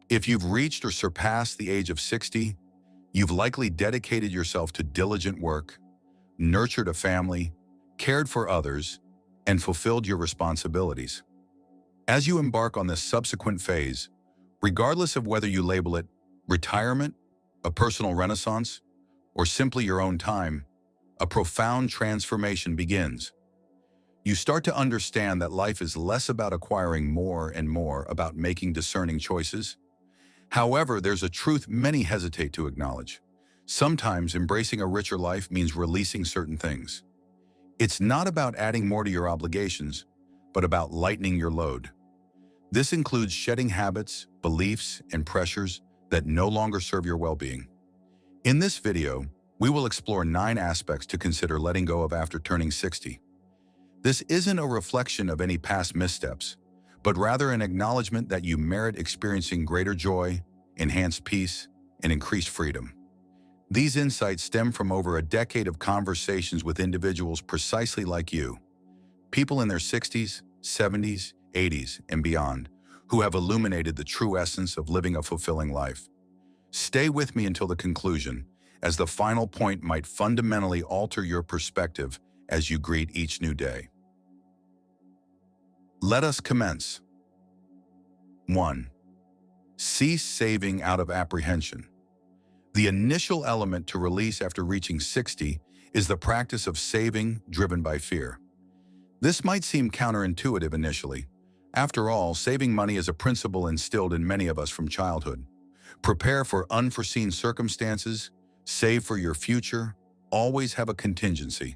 If you've reached or surpassed the age of 60, you've likely dedicated yourself to diligent work, nurtured a family, cared for others, and fulfilled your responsibilities. As you embark on this subsequent phase, regardless of whether you label it retirement, a personal renaissance, or simply your own time, a profound transformation begins. You start to understand that life is less about acquiring more and more about making discerning choices. However, there's a truth many hesitate to acknowledge. Sometimes embracing a richer life means releasing certain things. It's not about adding more to your obligations, but about lightening your load. This includes shedding habits, beliefs, and pressures that no longer serve your well-being. In this video, we will explore 9 aspects to consider letting go of after turning 60. This isn't a reflection of any past missteps, but rather an acknowledgement that you merit experiencing greater joy, enhanced peace, and increased freedom. These insights stem from over a decade of conversations with individuals precisely like you, people in their 60s, 70s, 80s, and beyond, who have illuminated the true essence of living a fulfilling life. Stay with me until the conclusion, as the final point might fundamentally alter your perspective as you greet each new day. Let us commence. 1. Cease saving out of apprehension. The initial element to release after reaching 60 is the practice of saving driven by fear. This might seem counterintuitive initially. After all, saving money is a principle instilled in many of us from childhood. Prepare for unforeseen circumstances, save for your future, always have a contingency.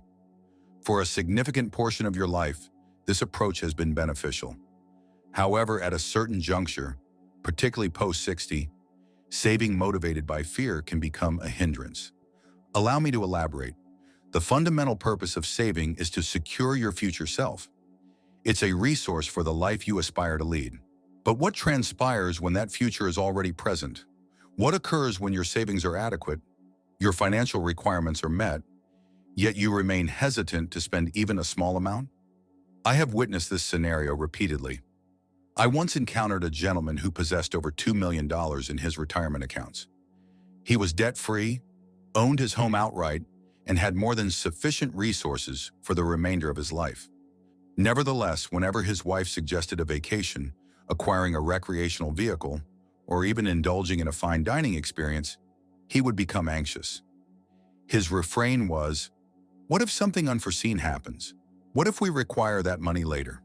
For a significant portion of your life, this approach has been beneficial. However, at a certain juncture, particularly post-60, saving motivated by fear can become a hindrance. Allow me to elaborate. The fundamental purpose of saving is to secure your future self. It's a resource for the life you aspire to lead. But what transpires when that future is already present? What occurs when your savings are adequate, your financial requirements are met, yet you remain hesitant to spend even a small amount? I have witnessed this scenario repeatedly. I once encountered a gentleman who possessed over $2 million in his retirement accounts. He was debt-free, owned his home outright, and had more than sufficient resources for the remainder of his life. Nevertheless, whenever his wife suggested a vacation, acquiring a recreational vehicle, or even indulging in a fine dining experience, he would become anxious. His refrain was, "What if something unforeseen happens? What if we require that money later?"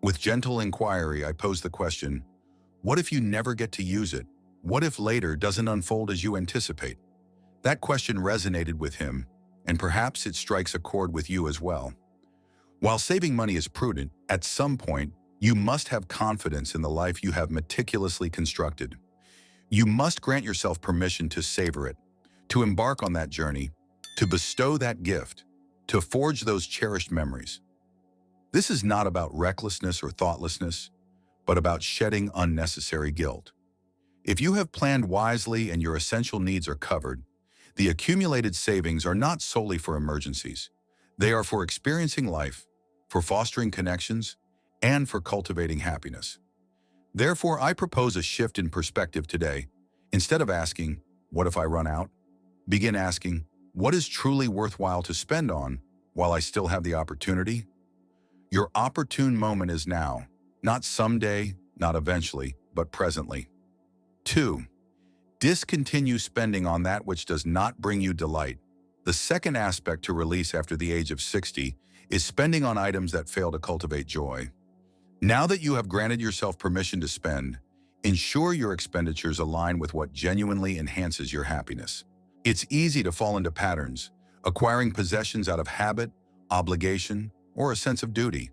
With gentle inquiry, I posed the question, what if you never get to use it? What if later doesn't unfold as you anticipate? That question resonated with him, and perhaps it strikes a chord with you as well. While saving money is prudent, at some point, you must have confidence in the life you have meticulously constructed. You must grant yourself permission to savor it, to embark on that journey, to bestow that gift, to forge those cherished memories. This is not about recklessness or thoughtlessness, but about shedding unnecessary guilt. If you have planned wisely and your essential needs are covered, the accumulated savings are not solely for emergencies. They are for experiencing life, for fostering connections, and for cultivating happiness. Therefore, I propose a shift in perspective today. Instead of asking, "What if I run out?" begin asking, "What is truly worthwhile to spend on while I still have the opportunity?" Your opportune moment is now, not someday, not eventually, but presently. 2. Discontinue spending on that which does not bring you delight. The second aspect to release after the age of 60 is spending on items that fail to cultivate joy. Now that you have granted yourself permission to spend, ensure your expenditures align with what genuinely enhances your happiness. It's easy to fall into patterns, acquiring possessions out of habit, obligation, or a sense of duty.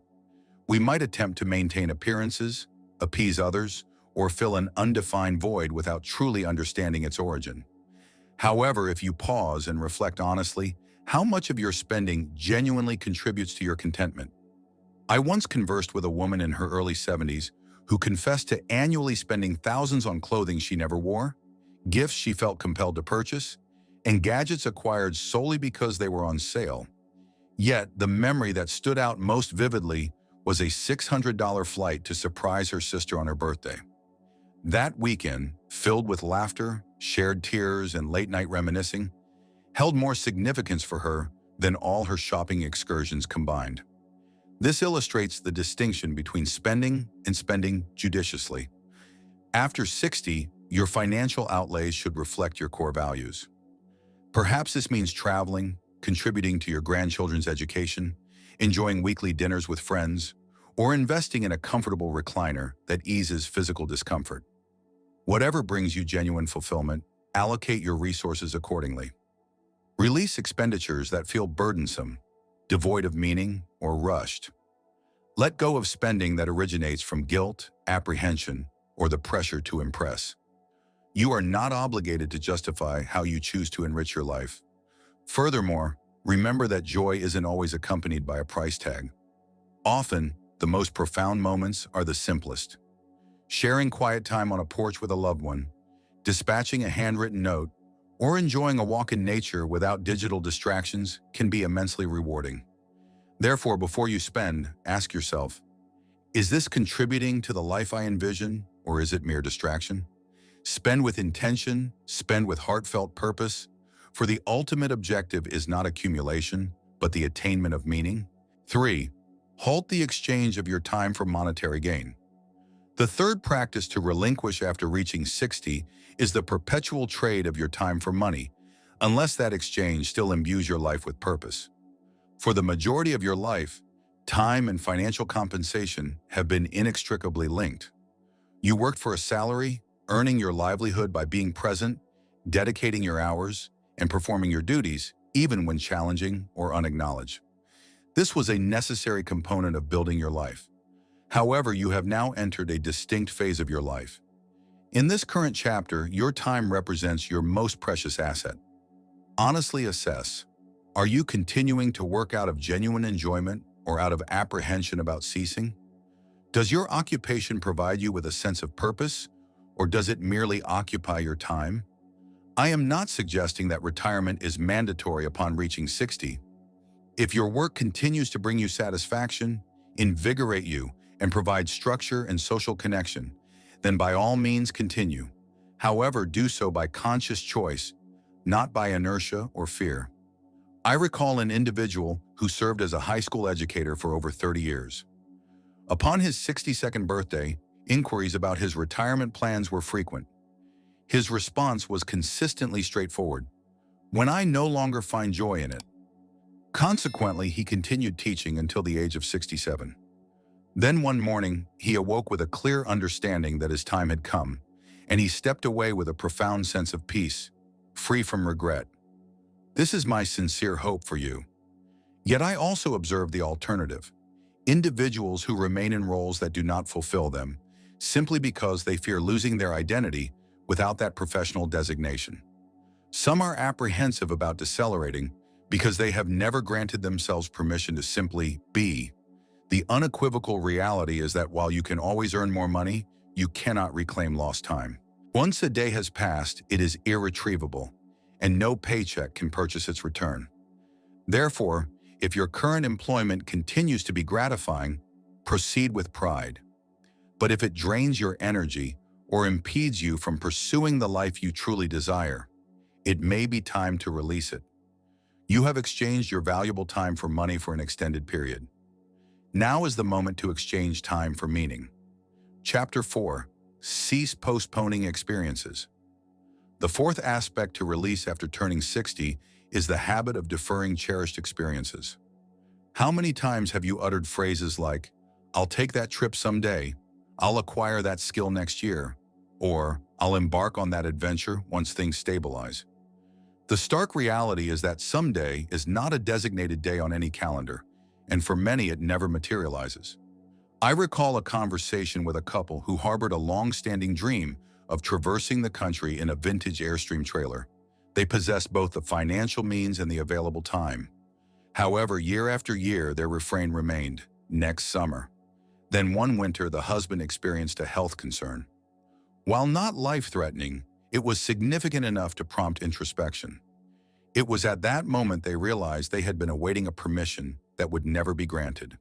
We might attempt to maintain appearances, appease others, or fill an undefined void without truly understanding its origin. However, if you pause and reflect honestly, how much of your spending genuinely contributes to your contentment? I once conversed with a woman in her early 70s who confessed to annually spending thousands on clothing she never wore, gifts she felt compelled to purchase, and gadgets acquired solely because they were on sale. Yet, the memory that stood out most vividly was a $600 flight to surprise her sister on her birthday. That weekend, filled with laughter, shared tears, and late-night reminiscing, held more significance for her than all her shopping excursions combined. This illustrates the distinction between spending and spending judiciously. After 60, your financial outlays should reflect your core values. Perhaps this means traveling, contributing to your grandchildren's education, enjoying weekly dinners with friends, or investing in a comfortable recliner that eases physical discomfort. Whatever brings you genuine fulfillment, allocate your resources accordingly. Release expenditures that feel burdensome, devoid of meaning, or rushed. Let go of spending that originates from guilt, apprehension, or the pressure to impress. You are not obligated to justify how you choose to enrich your life. Furthermore, remember that joy isn't always accompanied by a price tag. Often, the most profound moments are the simplest. Sharing quiet time on a porch with a loved one, dispatching a handwritten note, or enjoying a walk in nature without digital distractions can be immensely rewarding. Therefore, before you spend, ask yourself, is this contributing to the life I envision, or is it mere distraction? Spend with intention, spend with heartfelt purpose, for the ultimate objective is not accumulation, but the attainment of meaning. 3. Halt the exchange of your time for monetary gain. The third practice to relinquish after reaching 60 is the perpetual trade of your time for money, unless that exchange still imbues your life with purpose. For the majority of your life, time and financial compensation have been inextricably linked. You worked for a salary, earning your livelihood by being present, dedicating your hours, and performing your duties, even when challenging or unacknowledged. This was a necessary component of building your life. However, you have now entered a distinct phase of your life. In this current chapter, your time represents your most precious asset. Honestly assess, are you continuing to work out of genuine enjoyment or out of apprehension about ceasing? Does your occupation provide you with a sense of purpose, or does it merely occupy your time? I am not suggesting that retirement is mandatory upon reaching 60. If your work continues to bring you satisfaction, invigorate you, and provide structure and social connection, then by all means continue. However, do so by conscious choice, not by inertia or fear. I recall an individual who served as a high school educator for over 30 years. Upon his 62nd birthday, inquiries about his retirement plans were frequent. His response was consistently straightforward: "When I no longer find joy in it." Consequently, he continued teaching until the age of 67. Then one morning, he awoke with a clear understanding that his time had come, and he stepped away with a profound sense of peace, free from regret. This is my sincere hope for you. Yet I also observe the alternative: individuals who remain in roles that do not fulfill them, simply because they fear losing their identity without that professional designation. Some are apprehensive about decelerating because they have never granted themselves permission to simply be. The unequivocal reality is that while you can always earn more money, you cannot reclaim lost time. Once a day has passed, it is irretrievable, and no paycheck can purchase its return. Therefore, if your current employment continues to be gratifying, proceed with pride. But if it drains your energy or impedes you from pursuing the life you truly desire, it may be time to release it. You have exchanged your valuable time for money for an extended period. Now is the moment to exchange time for meaning. Chapter 4. Cease postponing experiences. The fourth aspect to release after turning 60 is the habit of deferring cherished experiences. How many times have you uttered phrases like, "I'll take that trip someday," "I'll acquire that skill next year," or "I'll embark on that adventure once things stabilize"? The stark reality is that someday is not a designated day on any calendar, and for many it never materializes. I recall a conversation with a couple who harbored a long-standing dream of traversing the country in a vintage Airstream trailer. They possessed both the financial means and the available time. However, year after year, their refrain remained, "Next summer." Then one winter, the husband experienced a health concern. While not life-threatening, it was significant enough to prompt introspection. It was at that moment they realized they had been awaiting a permission that would never be granted.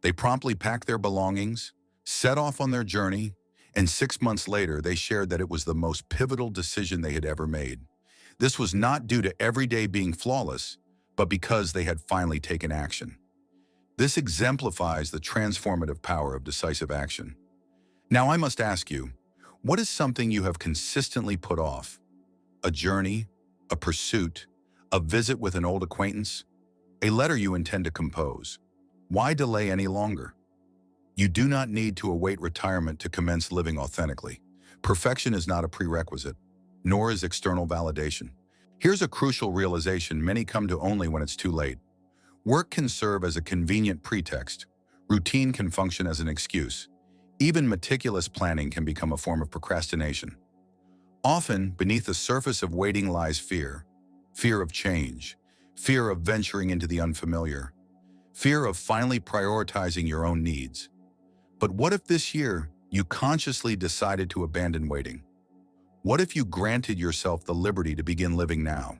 They promptly packed their belongings, set off on their journey, And 6 months later, they shared that it was the most pivotal decision they had ever made. This was not due to every day being flawless, but because they had finally taken action. This exemplifies the transformative power of decisive action. Now I must ask you, what is something you have consistently put off? A journey, a pursuit, a visit with an old acquaintance, a letter you intend to compose. Why delay any longer? You do not need to await retirement to commence living authentically. Perfection is not a prerequisite, nor is external validation. Here's a crucial realization many come to only when it's too late. Work can serve as a convenient pretext. Routine can function as an excuse. Even meticulous planning can become a form of procrastination. Often, beneath the surface of waiting lies fear. Fear of change. Fear of venturing into the unfamiliar. Fear of finally prioritizing your own needs. But what if this year you consciously decided to abandon waiting? What if you granted yourself the liberty to begin living now?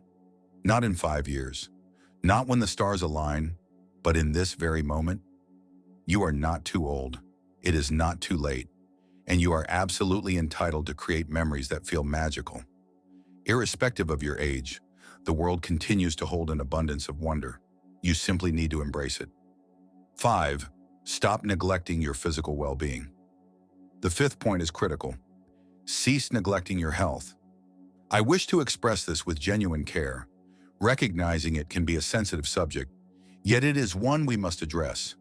Not in 5 years, not when the stars align, but in this very moment? You are not too old. It is not too late. And you are absolutely entitled to create memories that feel magical. Irrespective of your age, the world continues to hold an abundance of wonder. You simply need to embrace it. 5. Stop neglecting your physical well-being. The 5th point is critical. Cease neglecting your health. I wish to express this with genuine care, recognizing it can be a sensitive subject, yet it is one we must address.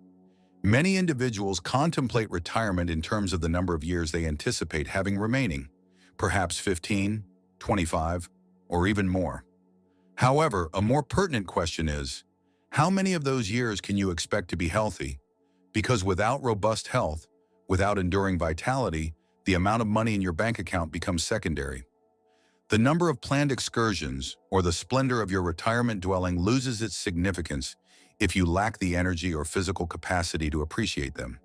Many individuals contemplate retirement in terms of the number of years they anticipate having remaining, perhaps 15, 25, or even more. However, a more pertinent question is, how many of those years can you expect to be healthy? Because without robust health, without enduring vitality, the amount of money in your bank account becomes secondary. The number of planned excursions or the splendor of your retirement dwelling loses its significance if you lack the energy or physical capacity to appreciate them.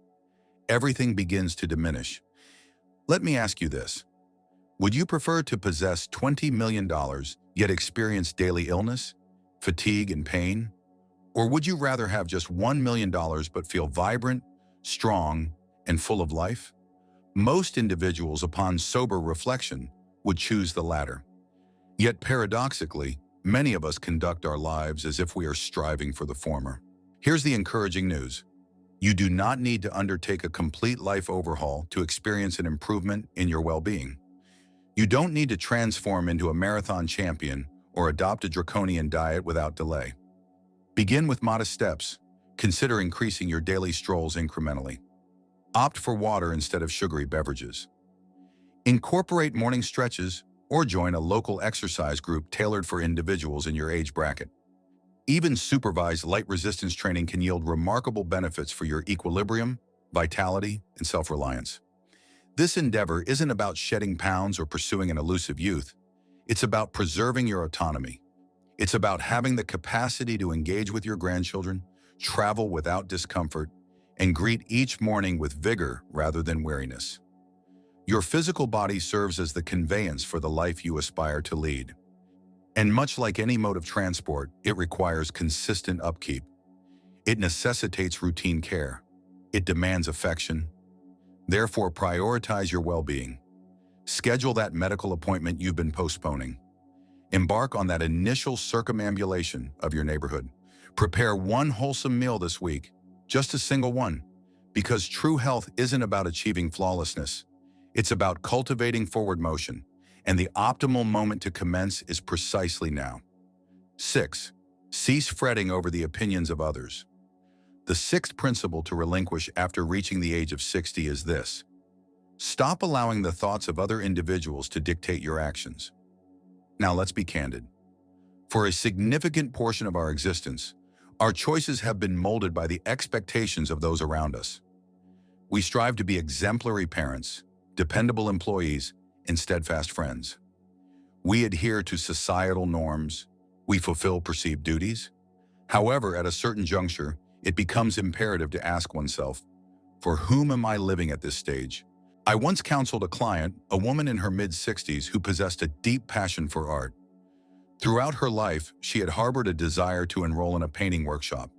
Everything begins to diminish. Let me ask you this. Would you prefer to possess $20 million yet experience daily illness, fatigue, and pain? Or would you rather have just $1 million but feel vibrant, strong, and full of life? Most individuals, upon sober reflection, would choose the latter. Yet paradoxically, many of us conduct our lives as if we are striving for the former. Here's the encouraging news. You do not need to undertake a complete life overhaul to experience an improvement in your well-being. You don't need to transform into a marathon champion or adopt a draconian diet without delay. Begin with modest steps. Consider increasing your daily strolls incrementally. Opt for water instead of sugary beverages. Incorporate morning stretches or join a local exercise group tailored for individuals in your age bracket. Even supervised light resistance training can yield remarkable benefits for your equilibrium, vitality, and self-reliance. This endeavor isn't about shedding pounds or pursuing an elusive youth. It's about preserving your autonomy. It's about having the capacity to engage with your grandchildren, travel without discomfort, and greet each morning with vigor rather than weariness. Your physical body serves as the conveyance for the life you aspire to lead. And much like any mode of transport, it requires consistent upkeep. It necessitates routine care. It demands affection. Therefore, prioritize your well-being. Schedule that medical appointment you've been postponing. Embark on that initial circumambulation of your neighborhood. Prepare one wholesome meal this week, just a single one, because true health isn't about achieving flawlessness. It's about cultivating forward motion, and the optimal moment to commence is precisely now. 6. Cease fretting over the opinions of others. The 6th principle to relinquish after reaching the age of 60 is this. Stop allowing the thoughts of other individuals to dictate your actions. Now let's be candid. For a significant portion of our existence, our choices have been molded by the expectations of those around us. We strive to be exemplary parents, dependable employees, and steadfast friends. We adhere to societal norms. We fulfill perceived duties. However, at a certain juncture, it becomes imperative to ask oneself, for whom am I living at this stage? I once counseled a client, a woman in her mid-60s who possessed a deep passion for art. Throughout her life, she had harbored a desire to enroll in a painting workshop.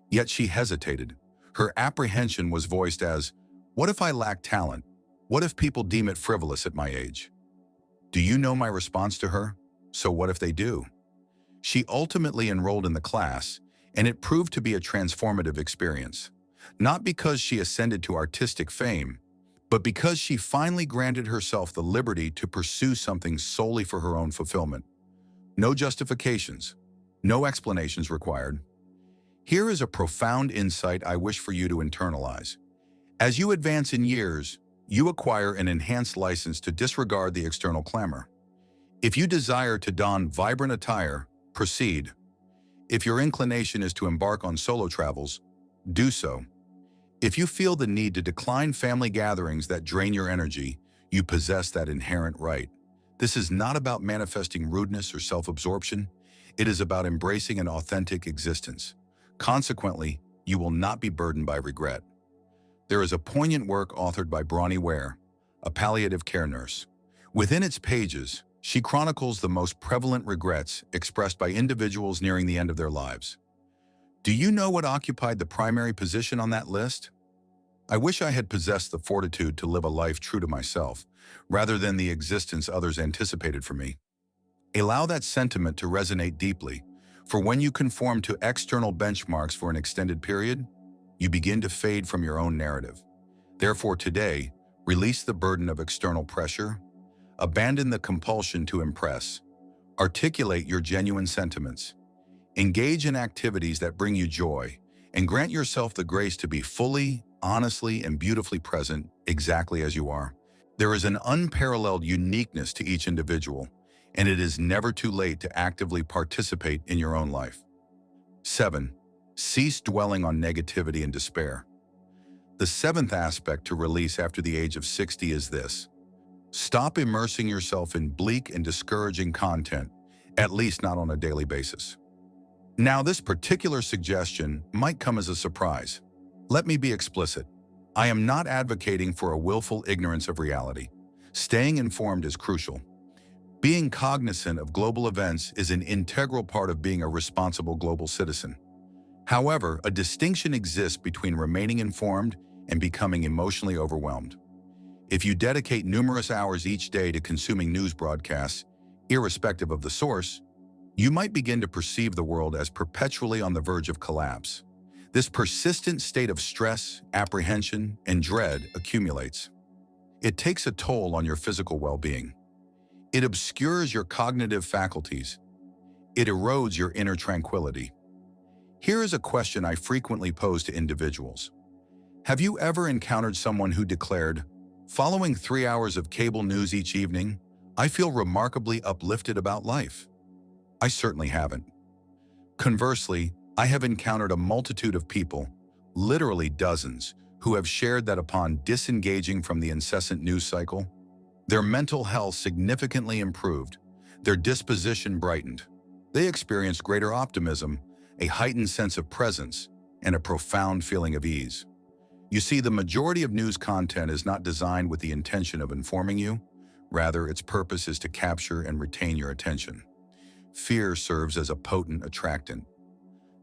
Yet she hesitated. Her apprehension was voiced as, what if I lack talent? What if people deem it frivolous at my age? Do you know my response to her? So what if they do? She ultimately enrolled in the class, and it proved to be a transformative experience. Not because she ascended to artistic fame, but because she finally granted herself the liberty to pursue something solely for her own fulfillment. No justifications, no explanations required. Here is a profound insight I wish for you to internalize. As you advance in years, you acquire an enhanced license to disregard the external clamor. If you desire to don vibrant attire, proceed. If your inclination is to embark on solo travels, do so. If you feel the need to decline family gatherings that drain your energy, you possess that inherent right. This is not about manifesting rudeness or self-absorption. It is about embracing an authentic existence. Consequently, you will not be burdened by regret. There is a poignant work authored by Bronnie Ware, a palliative care nurse. Within its pages, she chronicles the most prevalent regrets expressed by individuals nearing the end of their lives. Do you know what occupied the primary position on that list? I wish I had possessed the fortitude to live a life true to myself, rather than the existence others anticipated for me. Allow that sentiment to resonate deeply, for when you conform to external benchmarks for an extended period, you begin to fade from your own narrative. Therefore, today, release the burden of external pressure, abandon the compulsion to impress, articulate your genuine sentiments, engage in activities that bring you joy, and grant yourself the grace to be fully, honestly, and beautifully present exactly as you are. There is an unparalleled uniqueness to each individual, and it is never too late to actively participate in your own life. 7. Cease dwelling on negativity and despair. The seventh aspect to release after the age of 60 is this: stop immersing yourself in bleak and discouraging content, at least not on a daily basis. Now, this particular suggestion might come as a surprise. Let me be explicit. I am not advocating for a willful ignorance of reality. Staying informed is crucial. Being cognizant of global events is an integral part of being a responsible global citizen. However, a distinction exists between remaining informed and becoming emotionally overwhelmed. If you dedicate numerous hours each day to consuming news broadcasts, irrespective of the source, you might begin to perceive the world as perpetually on the verge of collapse. This persistent state of stress, apprehension, and dread accumulates. It takes a toll on your physical well-being. It obscures your cognitive faculties. It erodes your inner tranquility. Here is a question I frequently pose to individuals. Have you ever encountered someone who declared, "Following 3 hours of cable news each evening, I feel remarkably uplifted about life"? I certainly haven't. Conversely, I have encountered a multitude of people, literally dozens, who have shared that upon disengaging from the incessant news cycle, their mental health significantly improved, their disposition brightened. They experienced greater optimism, a heightened sense of presence, and a profound feeling of ease. You see, the majority of news content is not designed with the intention of informing you. Rather, its purpose is to capture and retain your attention. Fear serves as a potent attractant.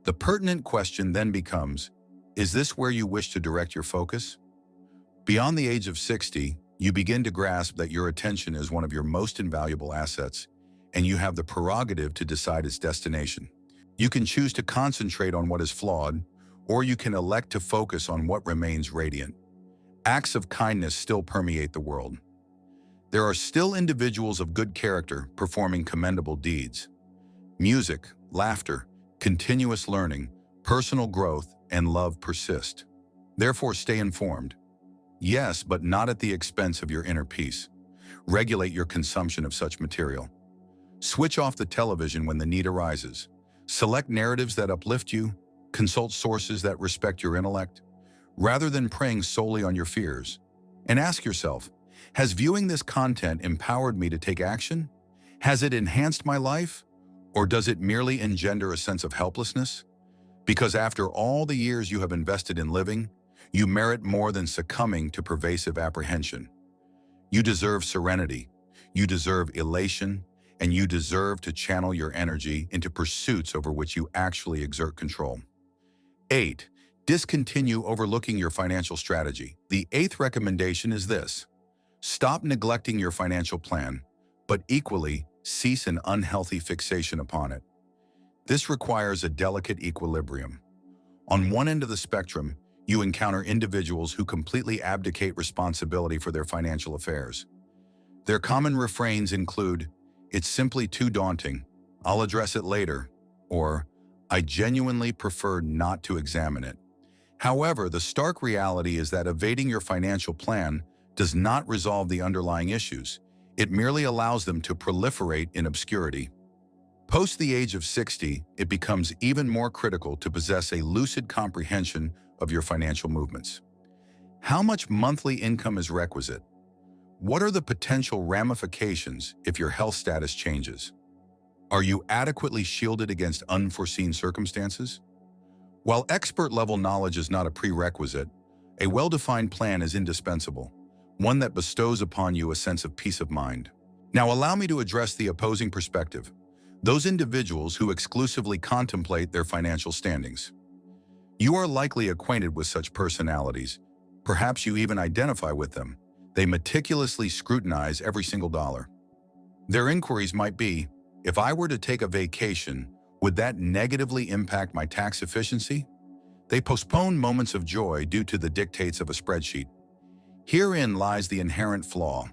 The pertinent question then becomes, is this where you wish to direct your focus? Beyond the age of 60, you begin to grasp that your attention is one of your most invaluable assets, and you have the prerogative to decide its destination. You can choose to concentrate on what is flawed, or you can elect to focus on what remains radiant. Acts of kindness still permeate the world. There are still individuals of good character performing commendable deeds. Music, laughter, continuous learning, personal growth, and love persist. Therefore, stay informed. Yes, but not at the expense of your inner peace. Regulate your consumption of such material. Switch off the television when the need arises. Select narratives that uplift you. Consult sources that respect your intellect, rather than preying solely on your fears. And ask yourself, has viewing this content empowered me to take action? Has it enhanced my life? Or does it merely engender a sense of helplessness? Because after all the years you have invested in living, you merit more than succumbing to pervasive apprehension. You deserve serenity, you deserve elation, and you deserve to channel your energy into pursuits over which you actually exert control. 8. Discontinue overlooking your financial strategy. The eighth recommendation is this: Stop neglecting your financial plan, but equally cease an unhealthy fixation upon it. This requires a delicate equilibrium. On one end of the spectrum, you encounter individuals who completely abdicate responsibility for their financial affairs. Their common refrains include, "It's simply too daunting, I'll address it later," or "I genuinely prefer not to examine it." However, the stark reality is that evading your financial plan does not resolve the underlying issues. It merely allows them to proliferate in obscurity. Post the age of 60, it becomes even more critical to possess a lucid comprehension of your financial movements. How much monthly income is requisite? What are the potential ramifications if your health status changes? Are you adequately shielded against unforeseen circumstances? While expert-level knowledge is not a prerequisite, a well-defined plan is indispensable, one that bestows upon you a sense of peace of mind. Now allow me to address the opposing perspective, those individuals who exclusively contemplate their financial standings. You are likely acquainted with such personalities. Perhaps you even identify with them. They meticulously scrutinize every single dollar. Their inquiries might be, if I were to take a vacation, would that negatively impact my tax efficiency? They postpone moments of joy due to the dictates of a spreadsheet. Herein lies the inherent flaw.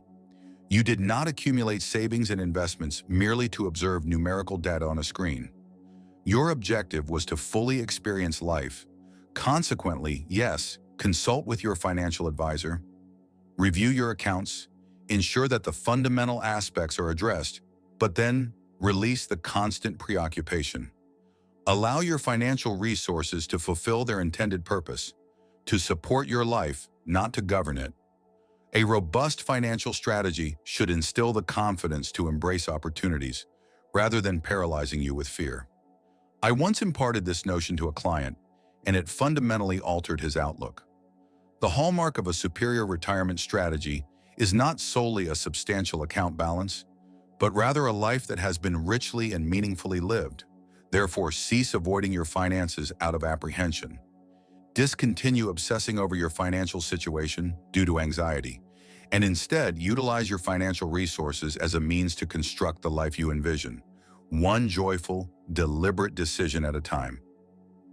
You did not accumulate savings and investments merely to observe numerical data on a screen. Your objective was to fully experience life. Consequently, yes, consult with your financial advisor, review your accounts, ensure that the fundamental aspects are addressed, but then release the constant preoccupation. Allow your financial resources to fulfill their intended purpose, to support your life, not to govern it. A robust financial strategy should instill the confidence to embrace opportunities, rather than paralyzing you with fear. I once imparted this notion to a client, and it fundamentally altered his outlook. The hallmark of a superior retirement strategy is not solely a substantial account balance, but rather a life that has been richly and meaningfully lived. Therefore, cease avoiding your finances out of apprehension. Discontinue obsessing over your financial situation due to anxiety, and instead utilize your financial resources as a means to construct the life you envision, one joyful, deliberate decision at a time.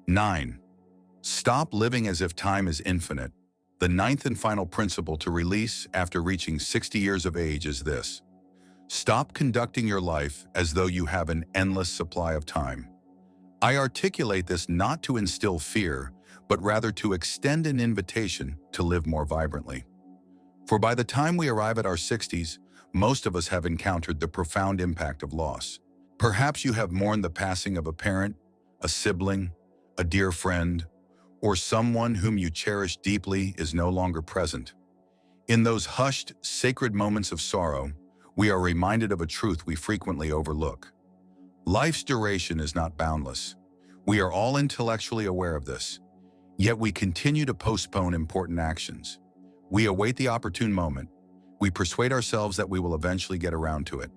9. Stop living as if time is infinite. The ninth and final principle to release after reaching 60 years of age is this: stop conducting your life as though you have an endless supply of time. I articulate this not to instill fear, but rather to extend an invitation to live more vibrantly. For by the time we arrive at our 60s, most of us have encountered the profound impact of loss. Perhaps you have mourned the passing of a parent, a sibling, a dear friend, or someone whom you cherish deeply is no longer present. In those hushed, sacred moments of sorrow, we are reminded of a truth we frequently overlook. Life's duration is not boundless. We are all intellectually aware of this, yet we continue to postpone important actions. We await the opportune moment. We persuade ourselves that we will eventually get around to it.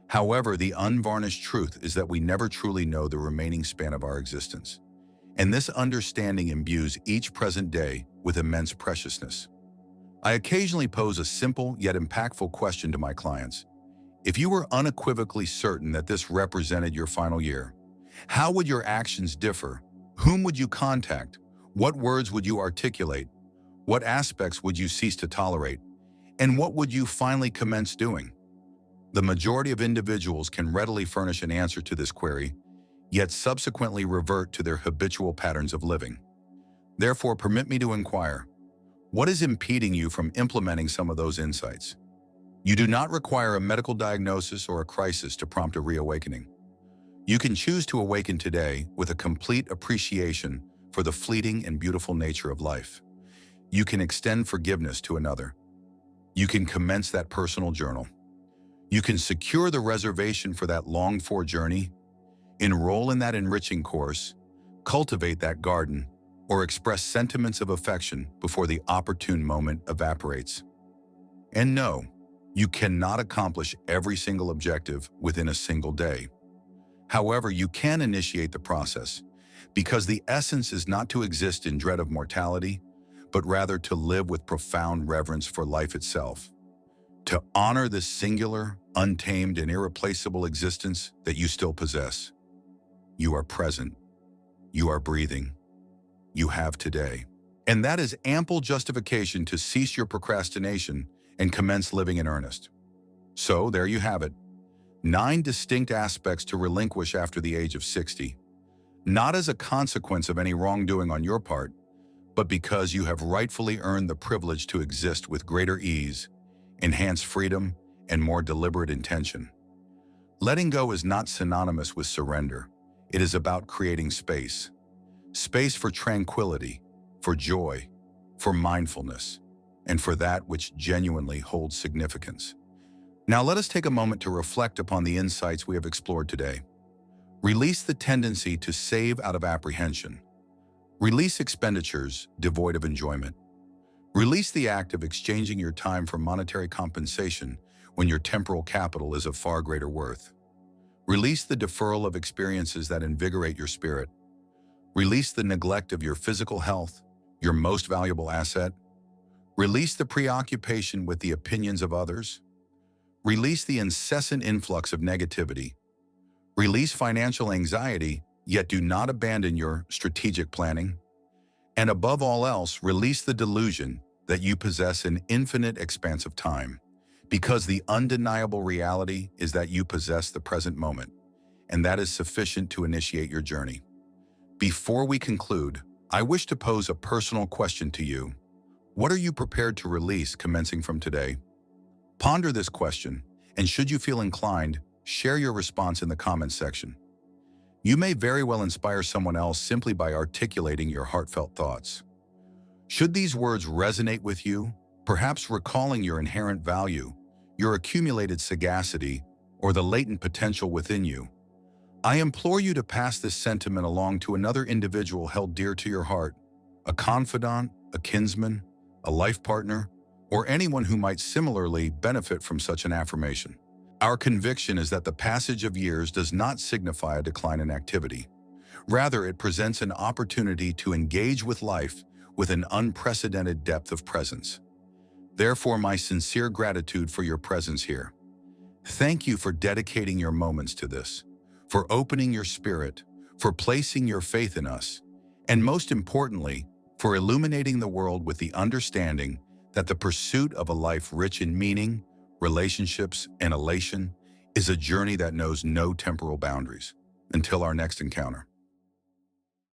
However, the unvarnished truth is that we never truly know the remaining span of our existence. And this understanding imbues each present day with immense preciousness. I occasionally pose a simple yet impactful question to my clients. If you were unequivocally certain that this represented your final year, how would your actions differ? Whom would you contact? What words would you articulate? What aspects would you cease to tolerate? And what would you finally commence doing? The majority of individuals can readily furnish an answer to this query, yet subsequently revert to their habitual patterns of living. Therefore, permit me to inquire, what is impeding you from implementing some of those insights? You do not require a medical diagnosis or a crisis to prompt a reawakening. You can choose to awaken today with a complete appreciation for the fleeting and beautiful nature of life. You can extend forgiveness to another. You can commence that personal journal. You can secure the reservation for that longed-for journey, enroll in that enriching course, cultivate that garden, or express sentiments of affection before the opportune moment evaporates. And no, you cannot accomplish every single objective within a single day. However, you can initiate the process, because the essence is not to exist in dread of mortality, but rather to live with profound reverence for life itself. to honor this singular, untamed, and irreplaceable existence that you still possess. You are present. You are breathing. You have today. And that is ample justification to cease your procrastination and commence living in earnest. So there you have it. 9 distinct aspects to relinquish after the age of 60, not as a consequence of any wrongdoing on your part, but because you have rightfully earned the privilege to exist with greater ease, enhanced freedom, and more deliberate intention. Letting go is not synonymous with surrender. It is about creating space. Space for tranquility, for joy, for mindfulness, and for that which genuinely holds significance. Now let us take a moment to reflect upon the insights we have explored today. Release the tendency to save out of apprehension. Release expenditures devoid of enjoyment. Release the act of exchanging your time for monetary compensation when your temporal capital is of far greater worth. Release the deferral of experiences that invigorate your spirit. Release the neglect of your physical health, your most valuable asset. Release the preoccupation with the opinions of others. Release the incessant influx of negativity. Release financial anxiety, yet do not abandon your strategic planning. And above all else, release the delusion that you possess an infinite expanse of time, because the undeniable reality is that you possess the present moment, and that is sufficient to initiate your journey. Before we conclude, I wish to pose a personal question to you. What are you prepared to release commencing from today? Ponder this question, and should you feel inclined, share your response in the comments section. You may very well inspire someone else simply by articulating your heartfelt thoughts. Should these words resonate with you, perhaps recalling your inherent value, your accumulated sagacity, or the latent potential within you, I implore you to pass this sentiment along to another individual held dear to your heart, a confidant, a kinsman, a life partner, or anyone who might similarly benefit from such an affirmation. Our conviction is that the passage of years does not signify a decline in activity. Rather, it presents an opportunity to engage with life with an unprecedented depth of presence. Therefore, my sincere gratitude for your presence here. Thank you for dedicating your moments to this, for opening your spirit, for placing your faith in us, and most importantly, for illuminating the world with the understanding that the pursuit of a life rich in meaning, relationships, and elation is a journey that knows no temporal boundaries. Until our next encounter.